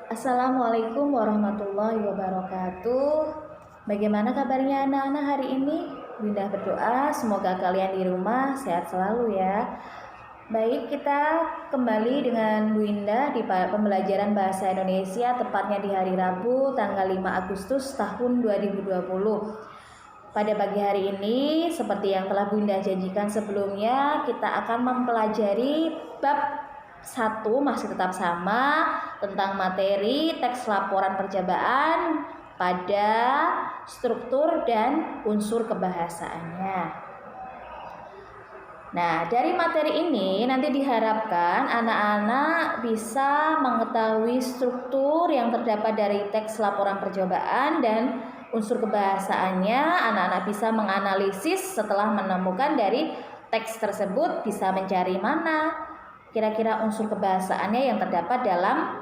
Assalamualaikum warahmatullahi wabarakatuh. Bagaimana kabarnya anak-anak hari ini? Bunda berdoa semoga kalian di rumah sehat selalu ya. Baik, kita kembali dengan Bu Indah di pembelajaran bahasa Indonesia, tepatnya di hari Rabu tanggal 5 Agustus tahun 2020. Pada pagi hari ini, seperti yang telah Bu Indah janjikan sebelumnya, kita akan mempelajari bab 1 masih tetap sama tentang materi teks laporan percobaan pada struktur dan unsur kebahasaannya. Nah, dari materi ini nanti diharapkan anak-anak bisa mengetahui struktur yang terdapat dari teks laporan percobaan dan unsur kebahasaannya. Anak-anak bisa menganalisis setelah menemukan dari teks tersebut, bisa mencari mana kira-kira unsur kebahasaannya yang terdapat dalam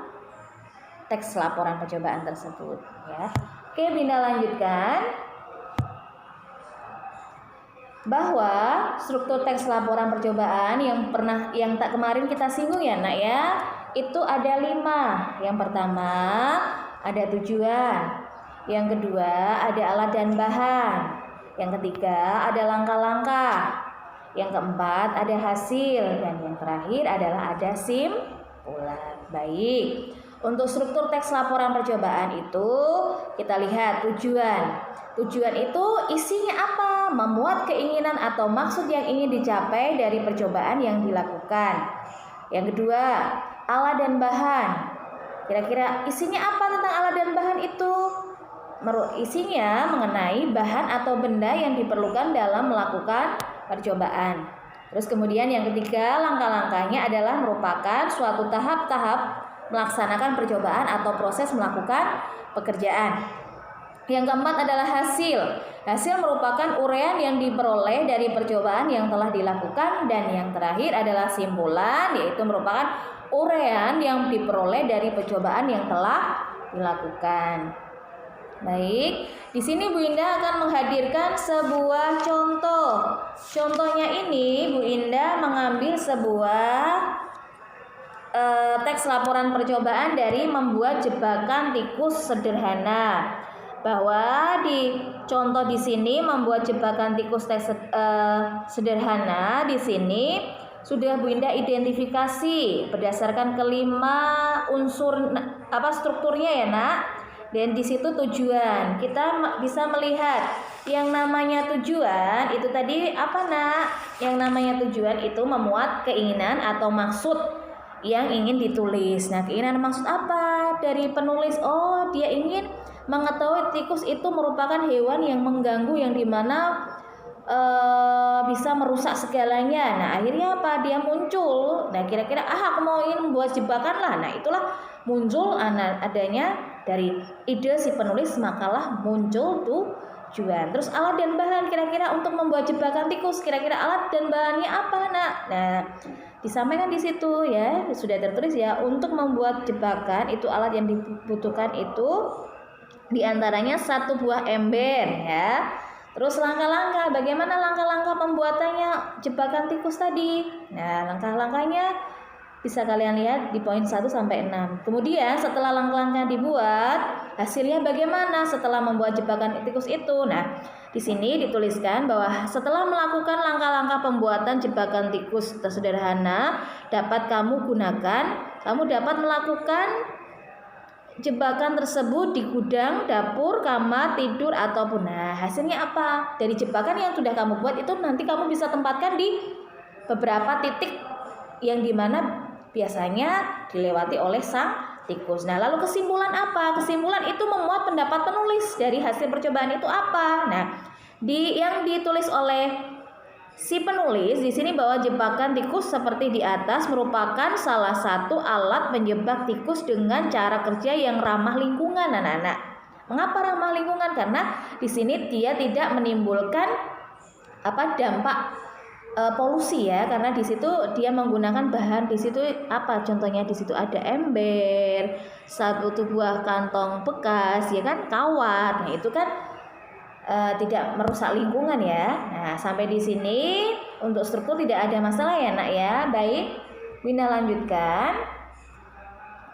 teks laporan percobaan tersebut ya. Oke, Bunda lanjutkan bahwa struktur teks laporan percobaan yang kemarin kita singgung ya Nak ya, itu ada 5. Yang pertama ada tujuan, yang kedua ada alat dan bahan, yang ketiga ada langkah-langkah, yang keempat ada hasil, dan yang terakhir adalah ada simpulan. Baik, untuk struktur teks laporan percobaan itu kita lihat tujuan. Tujuan itu isinya apa? Memuat keinginan atau maksud yang ingin dicapai dari percobaan yang dilakukan. Yang kedua, alat dan bahan. Kira-kira isinya apa tentang alat dan bahan itu? Isinya mengenai bahan atau benda yang diperlukan dalam melakukan percobaan. Terus kemudian yang ketiga, langkah-langkahnya adalah merupakan suatu tahap-tahap melaksanakan percobaan atau proses melakukan pekerjaan. Yang keempat adalah hasil. Hasil merupakan uraian yang diperoleh dari percobaan yang telah dilakukan. Dan yang terakhir adalah simpulan, yaitu merupakan uraian yang diperoleh dari percobaan yang telah dilakukan. Baik, di sini Bu Indah akan menghadirkan sebuah contoh. Contohnya ini Bu Indah mengambil sebuah teks laporan percobaan dari membuat jebakan tikus sederhana. Bahwa di contoh di sini membuat jebakan tikus sederhana di sini sudah Bu Indah identifikasi berdasarkan kelima unsur strukturnya ya Nak. Dan di situ tujuan, kita bisa melihat yang namanya tujuan itu tadi apa Nak? Yang namanya tujuan itu memuat keinginan atau maksud yang ingin ditulis. Nah, keinginan maksud apa dari penulis? Oh, dia ingin mengetahui tikus itu merupakan hewan yang mengganggu, yang dimana bisa merusak segalanya. Nah, akhirnya apa? Dia muncul. Nah, kira-kira aku mau ingin membuat jebakan lah. Nah, itulah muncul adanya dari ide si penulis, makalah muncul tujuan. Terus alat dan bahan, kira-kira untuk membuat jebakan tikus, kira-kira alat dan bahannya apa Nak? Nah, disampaikan di situ ya, sudah tertulis ya, untuk membuat jebakan itu alat yang dibutuhkan itu diantaranya 1 buah ember ya. Terus langkah-langkah, bagaimana langkah-langkah pembuatannya jebakan tikus tadi? Nah, langkah-langkahnya bisa kalian lihat di poin 1 sampai 6. Kemudian setelah langkah-langkah dibuat, hasilnya bagaimana setelah membuat jebakan tikus itu? Nah, di sini dituliskan bahwa setelah melakukan langkah-langkah pembuatan jebakan tikus sederhana dapat kamu gunakan, kamu dapat melakukan jebakan tersebut di gudang, dapur, kamar, tidur, ataupun. Nah, hasilnya apa? Dari jebakan yang sudah kamu buat itu nanti kamu bisa tempatkan di beberapa titik yang dimana biasanya dilewati oleh sang tikus. Nah, lalu kesimpulan apa? Kesimpulan itu memuat pendapat penulis dari hasil percobaan itu apa? Nah, yang ditulis oleh si penulis di sini bahwa jebakan tikus seperti di atas merupakan salah satu alat menjebak tikus dengan cara kerja yang ramah lingkungan, anak-anak. Mengapa ramah lingkungan? Karena di sini dia tidak menimbulkan dampak polusi ya, karena di situ dia menggunakan bahan di situ apa? Contohnya di situ ada ember, 1 buah kantong bekas, ya kan, kawat. Nah, itu kan tidak merusak lingkungan ya. Nah, sampai di sini untuk struktur tidak ada masalah ya Nak ya. Baik, Bunda lanjutkan.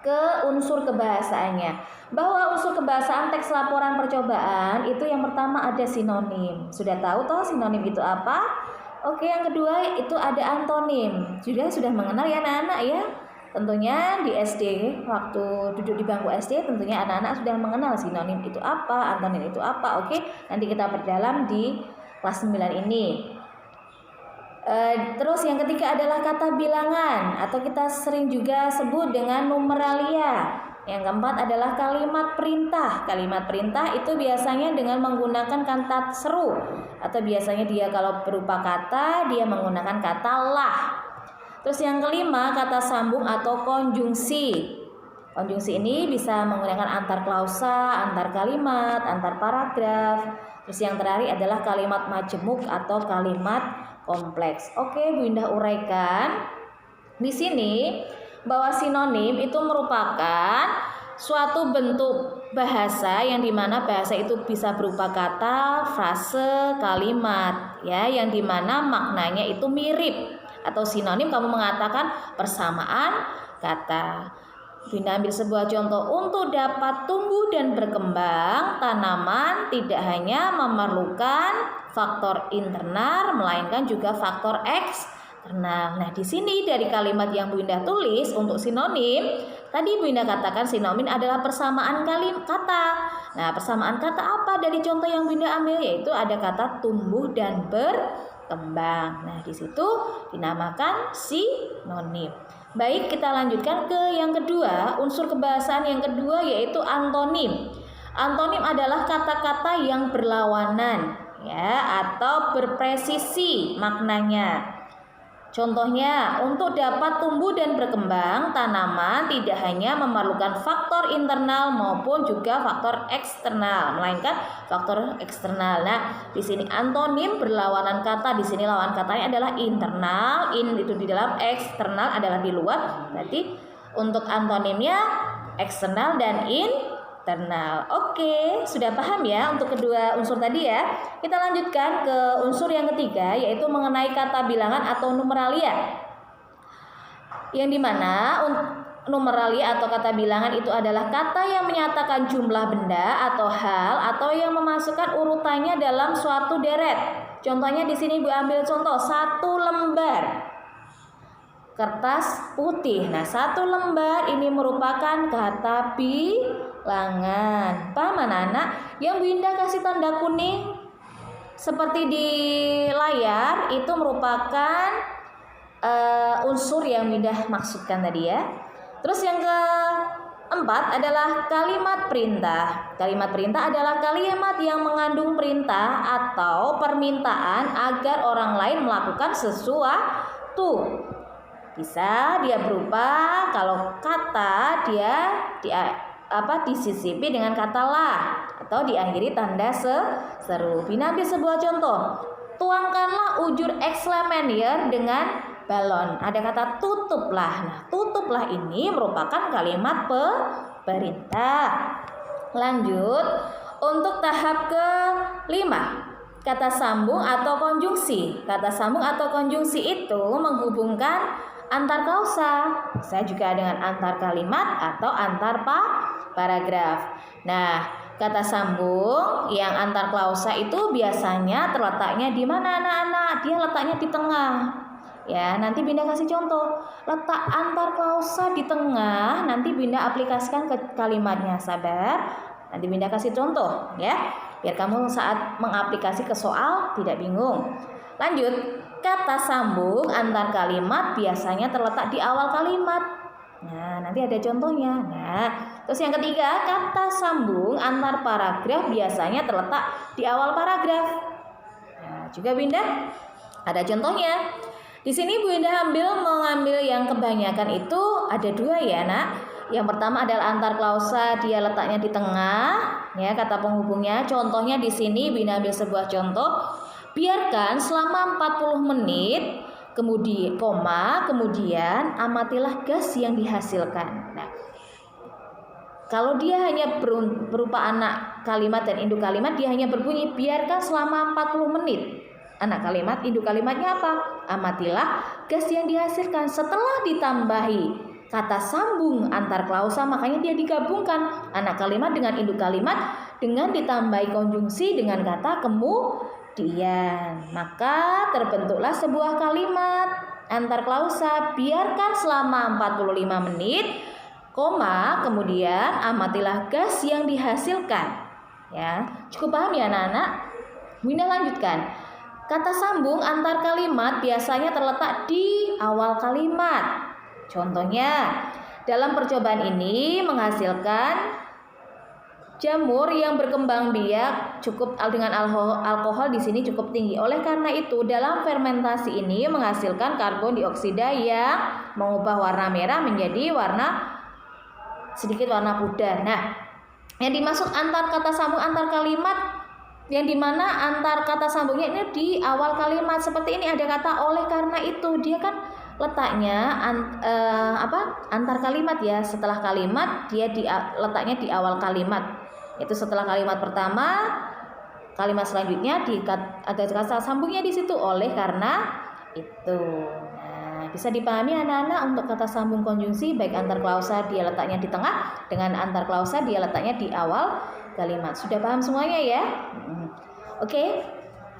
ke unsur kebahasaannya. Bahwa unsur kebahasaan teks laporan percobaan itu yang pertama ada sinonim. Sudah tahu toh sinonim itu apa? Oke, yang kedua itu ada antonim. Sudah mengenal ya anak-anak ya. Tentunya di SD, waktu duduk di bangku SD, tentunya anak-anak sudah mengenal sinonim itu apa, antonim itu apa. Oke, nanti kita perdalam di kelas 9 ini. Terus yang ketiga adalah kata bilangan atau kita sering juga sebut dengan numeralia. Yang keempat adalah kalimat perintah. Kalimat perintah itu biasanya dengan menggunakan kata seru atau biasanya dia kalau berupa kata dia menggunakan kata lah. Terus yang kelima kata sambung atau konjungsi. Konjungsi ini bisa menggunakan antar klausa, antar kalimat, antar paragraf. Terus yang terakhir adalah kalimat majemuk atau kalimat kompleks. Oke, Bu Indah uraikan di sini bahwa sinonim itu merupakan suatu bentuk bahasa yang dimana bahasa itu bisa berupa kata, frase, kalimat, ya, yang dimana maknanya itu mirip. Atau sinonim kamu mengatakan persamaan kata. Bunda ambil sebuah contoh. Untuk dapat tumbuh dan berkembang, tanaman tidak hanya memerlukan faktor internal, melainkan juga faktor eksternal. Nah, di sini dari kalimat yang Bu Indah tulis untuk sinonim, tadi Bu Indah katakan sinonim adalah persamaan kata. Nah, persamaan kata apa dari contoh yang Bu Indah ambil? Yaitu ada kata tumbuh dan berkembang. Nah, di situ dinamakan sinonim. Baik, kita lanjutkan ke yang kedua, unsur kebahasaan yang kedua yaitu antonim. Antonim adalah kata-kata yang berlawanan, ya, atau berpresisi maknanya. Contohnya, untuk dapat tumbuh dan berkembang, tanaman tidak hanya memerlukan faktor internal maupun juga faktor eksternal, melainkan faktor eksternal. Nah, di sini antonim berlawanan kata. Di sini lawan katanya adalah internal, in itu di dalam, eksternal adalah di luar. Berarti untuk antonimnya eksternal dan internal. Oke, sudah paham ya untuk kedua unsur tadi ya. Kita lanjutkan ke unsur yang ketiga yaitu mengenai kata bilangan atau numeralia. Yang dimana numeralia atau kata bilangan itu adalah kata yang menyatakan jumlah benda atau hal atau yang memasukkan urutannya dalam suatu deret. Contohnya di sini Bu ambil contoh 1 lembar kertas putih. Nah, 1 lembar ini merupakan kata bilangan. Paham anak-anak? Yang Bu Indah kasih tanda kuning seperti di layar itu merupakan unsur yang Bu Indah maksudkan tadi ya. Terus yang keempat adalah kalimat perintah. Kalimat perintah adalah kalimat yang mengandung perintah atau permintaan agar orang lain melakukan sesuatu. Bisa dia berupa kalau kata dia disisipi dengan kata lah atau diakhiri tanda seru. Bina ambil sebuah contoh. Tuangkanlah ujur ekslamen dengan balon. Ada kata tutuplah. Nah, tutuplah ini merupakan kalimat perintah. Lanjut untuk tahap ke-5. Kata sambung atau konjungsi. Kata sambung atau konjungsi itu menghubungkan antar klausa, bisa juga dengan antar kalimat atau antar paragraf. Nah, kata sambung yang antar klausa itu biasanya terletaknya di mana anak-anak? Dia letaknya di tengah. Ya, nanti Binda kasih contoh. Letak antar klausa di tengah, nanti Binda aplikasikan ke kalimatnya. Sabar. Nanti Binda kasih contoh, ya. Biar kamu saat mengaplikasi ke soal tidak bingung. Lanjut. Kata sambung antar kalimat biasanya terletak di awal kalimat. Nah, nanti ada contohnya. Nah, terus yang ketiga, kata sambung antar paragraf biasanya terletak di awal paragraf. Nah, juga Binda ada contohnya. Di sini Bu Indah mengambil yang kebanyakan itu ada 2 ya, Nak. Yang pertama adalah antar klausa, dia letaknya di tengah, ya, kata penghubungnya. Contohnya di sini Bu Indah ambil sebuah contoh. Biarkan selama 40 menit, kemudian amatilah gas yang dihasilkan. Nah, kalau dia hanya berupa anak kalimat dan induk kalimat, dia hanya berbunyi biarkan selama 40 menit. Anak kalimat, induk kalimatnya apa? Amatilah gas yang dihasilkan. Setelah ditambahi kata sambung antar klausa, makanya dia digabungkan anak kalimat dengan induk kalimat dengan ditambahi konjungsi dengan kata kemudian. Maka terbentuklah sebuah kalimat antar klausa. Biarkan selama 45 menit, kemudian amatilah gas yang dihasilkan. Ya, cukup paham ya anak-anak? Bunda lanjutkan. Kata sambung antar kalimat biasanya terletak di awal kalimat. Contohnya, dalam percobaan ini menghasilkan jamur yang berkembang biak cukup dengan alkohol di sini cukup tinggi. Oleh karena itu, dalam fermentasi ini menghasilkan karbon dioksida yang mengubah warna merah menjadi sedikit warna pudar. Nah, yang dimaksud antar kata sambung antar kalimat, yang dimana antar kata sambungnya ini di awal kalimat. Seperti ini ada kata oleh karena itu, dia kan letaknya antar kalimat ya. Setelah kalimat dia letaknya di awal kalimat. Itu setelah kalimat pertama, kalimat selanjutnya ada kata sambungnya di situ oleh karena itu. Nah, bisa dipahami anak-anak untuk kata sambung konjungsi baik antar klausa dia letaknya di tengah dengan antar klausa dia letaknya di awal kalimat. Sudah paham semuanya ya? Oke.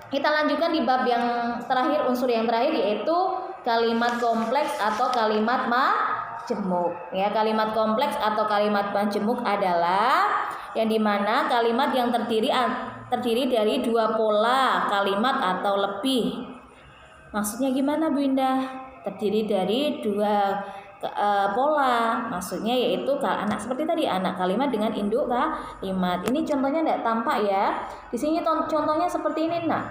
Kita lanjutkan di bab yang terakhir, unsur yang terakhir yaitu kalimat kompleks atau kalimat majemuk. Ya, kalimat kompleks atau kalimat majemuk adalah yang dimana kalimat yang terdiri dari dua pola kalimat atau lebih. Maksudnya gimana Bu Indah? Terdiri dari dua pola, maksudnya yaitu anak seperti tadi anak kalimat dengan induk kalimat. Ini contohnya tidak tampak ya. Di sini contohnya seperti ini. Nah,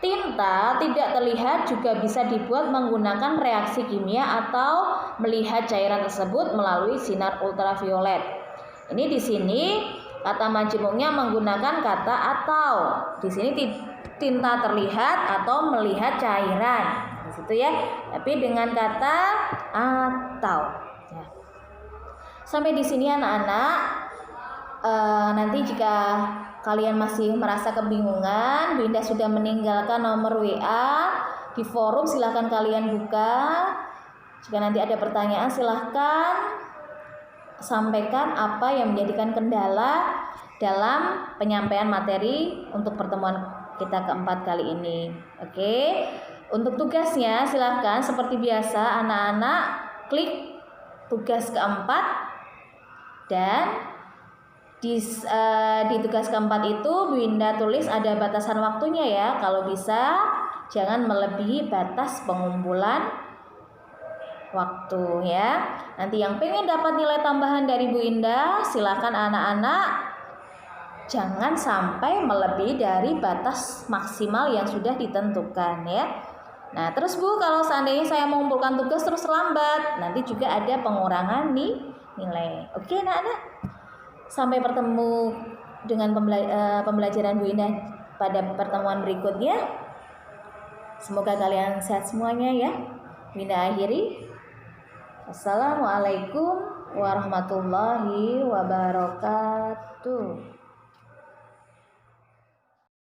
tinta tidak terlihat juga bisa dibuat menggunakan reaksi kimia atau melihat cairan tersebut melalui sinar ultraviolet. Ini di sini kata majemuknya menggunakan kata atau. Di sini tinta terlihat atau melihat cairan. Di situ ya. Tapi dengan kata atau. Ya. Sampai di sini anak-anak. Nanti jika kalian masih merasa kebingungan, Bu Indah sudah meninggalkan nomor WA di forum, silahkan kalian buka. Jika nanti ada pertanyaan silahkan sampaikan apa yang menjadikan kendala dalam penyampaian materi untuk pertemuan kita keempat kali ini. Oke. Untuk tugasnya silahkan seperti biasa anak-anak klik tugas keempat dan di tugas keempat itu Bu Indah tulis ada batasan waktunya ya. Kalau bisa jangan melebihi batas pengumpulan waktu ya. Nanti yang pengen dapat nilai tambahan dari Bu Indah silakan anak-anak jangan sampai melebihi dari batas maksimal yang sudah ditentukan ya. Nah terus Bu, kalau seandainya saya mengumpulkan tugas terus lambat, nanti juga ada pengurangan nih nilai. Oke anak-anak, sampai bertemu dengan pembelajaran Bu Indah pada pertemuan berikutnya. Semoga kalian sehat semuanya ya. Bu Indah akhiri. Assalamualaikum warahmatullahi wabarakatuh.